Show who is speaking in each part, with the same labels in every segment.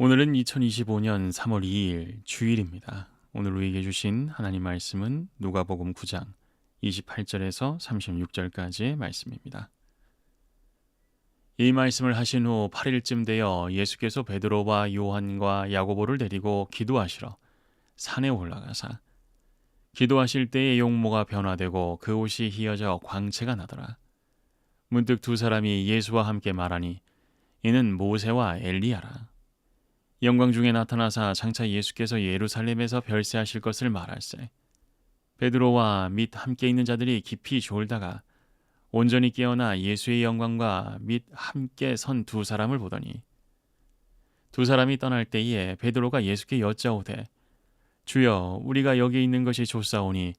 Speaker 1: 오늘은 2025년 3월 2일 주일입니다. 오늘 우리에게 주신 하나님 말씀은 누가복음 9장 28절에서 36절까지의 말씀입니다. 이 말씀을 하신 후 8일쯤 되어 예수께서 베드로와 요한과 야고보를 데리고 기도하시러 산에 올라가사 기도하실 때에 용모가 변화되고 그 옷이 휘어져 광채가 나더라. 문득 두 사람이 예수와 함께 말하니 이는 모세와 엘리야라. 영광 중에 나타나사 장차 예수께서 예루살렘에서 별세하실 것을 말할세. 베드로와 및 함께 있는 자들이 깊이 졸다가 온전히 깨어나 예수의 영광과 및 함께 선 두 사람을 보더니 두 사람이 떠날 때에 베드로가 예수께 여짜오되 주여 우리가 여기 있는 것이 좋사오니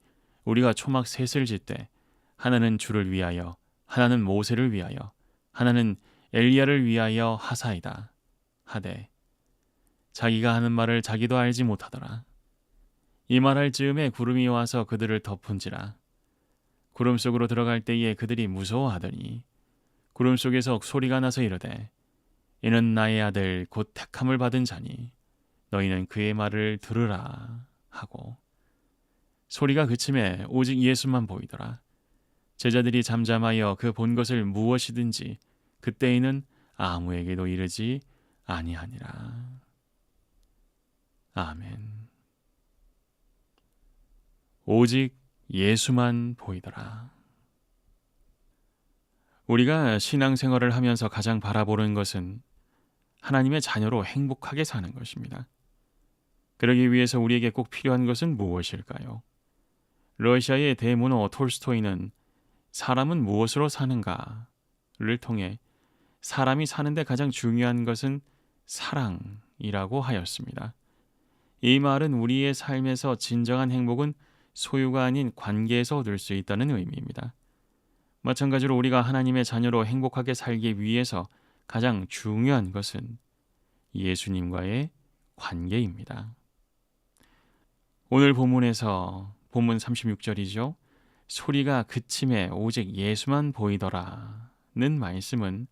Speaker 1: 우리가 초막 셋을 짓되 하나는 주를 위하여 하나는 모세를 위하여 하나는 엘리야를 위하여 하사이다 하되 자기가 하는 말을 자기도 알지 못하더라. 이 말할 즈음에 구름이 와서 그들을 덮은지라. 구름 속으로 들어갈 때에 그들이 무서워하더니 구름 속에서 소리가 나서 이르되 이는 나의 아들 곧 택함을 받은 자니 너희는 그의 말을 들으라 하고 소리가 그침에 오직 예수만 보이더라. 제자들이 잠잠하여 그 본 것을 무엇이든지 그때에는 아무에게도 이르지 아니하니라. 아멘. 오직 예수만 보이더라. 우리가 신앙생활을 하면서 가장 바라보는 것은 하나님의 자녀로 행복하게 사는 것입니다. 그러기 위해서 우리에게 꼭 필요한 것은 무엇일까요? 러시아의 대문호 톨스토이는 사람은 무엇으로 사는가를 통해 사람이 사는데 가장 중요한 것은 사랑이라고 하였습니다. 이 말은 우리의 삶에서 진정한 행복은 소유가 아닌 관계에서 얻을 수 있다는 의미입니다. 마찬가지로 우리가 하나님의 자녀로 행복하게 살기 위해서 가장 중요한 것은 예수님과의 관계입니다. 오늘 본문에서 본문 36절이죠. 소리가 그침에 오직 예수만 보이더라는 말씀은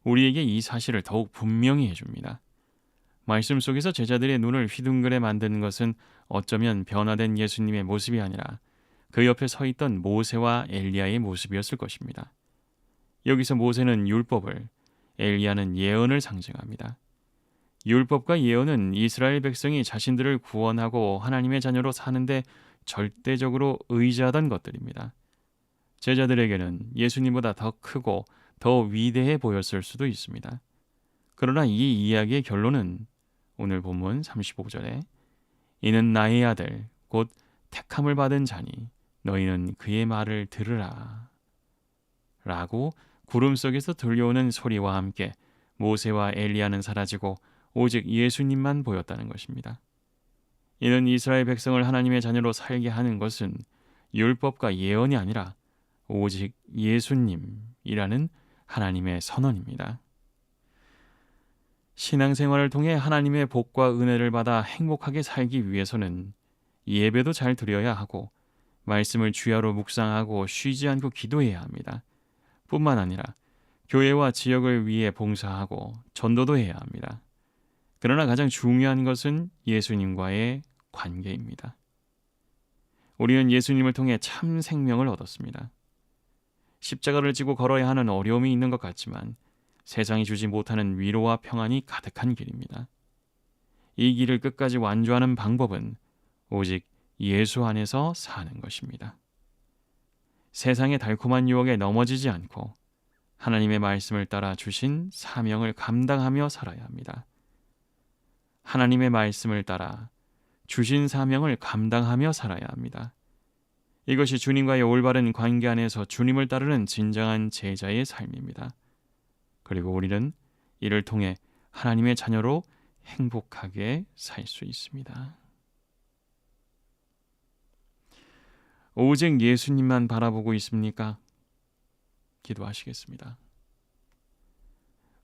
Speaker 1: 우리에게 이 사실을 더욱 분명히 해줍니다. 말씀 속에서 제자들의 눈을 휘둥그레 만드는 것은 어쩌면 변화된 예수님의 모습이 아니라 그 옆에 서 있던 모세와 엘리야의 모습이었을 것입니다. 여기서 모세는 율법을, 엘리야는 예언을 상징합니다. 율법과 예언은 이스라엘 백성이 자신들을 구원하고 하나님의 자녀로 사는데 절대적으로 의지하던 것들입니다. 제자들에게는 예수님보다 더 크고 더 위대해 보였을 수도 있습니다. 그러나 이 이야기의 결론은 오늘 본문 35절에 이는 나의 아들 곧 택함을 받은 자니 너희는 그의 말을 들으라 라고 구름 속에서 들려오는 소리와 함께 모세와 엘리야는 사라지고 오직 예수님만 보였다는 것입니다. 이는 이스라엘 백성을 하나님의 자녀로 살게 하는 것은 율법과 예언이 아니라 오직 예수님이라는 하나님의 선언입니다. 신앙생활을 통해 하나님의 복과 은혜를 받아 행복하게 살기 위해서는 예배도 잘 드려야 하고 말씀을 주야로 묵상하고 쉬지 않고 기도해야 합니다. 뿐만 아니라 교회와 지역을 위해 봉사하고 전도도 해야 합니다. 그러나 가장 중요한 것은 예수님과의 관계입니다. 우리는 예수님을 통해 참 생명을 얻었습니다. 십자가를 지고 걸어야 하는 어려움이 있는 것 같지만 세상이 주지 못하는 위로와 평안이 가득한 길입니다. 이 길을 끝까지 완주하는 방법은 오직 예수 안에서 사는 것입니다. 세상의 달콤한 유혹에 넘어지지 않고 하나님의 말씀을 따라 주신 사명을 감당하며 살아야 합니다. 하나님의 말씀을 따라 주신 사명을 감당하며 살아야 합니다. 이것이 주님과의 올바른 관계 안에서 주님을 따르는 진정한 제자의 삶입니다. 그리고 우리는 이를 통해 하나님의 자녀로 행복하게 살 수 있습니다. 오직 예수님만 바라보고 있습니까? 기도하시겠습니다.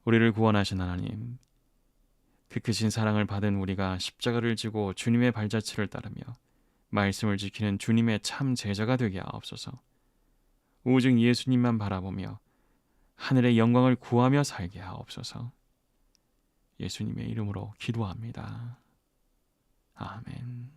Speaker 1: 우리를 구원하신 하나님, 그 크신 사랑을 받은 우리가 십자가를 지고 주님의 발자취를 따르며 말씀을 지키는 주님의 참 제자가 되게 하옵소서. 오직 예수님만 바라보며 하늘의 영광을 구하며 살게 하옵소서. 예수님의 이름으로 기도합니다. 아멘.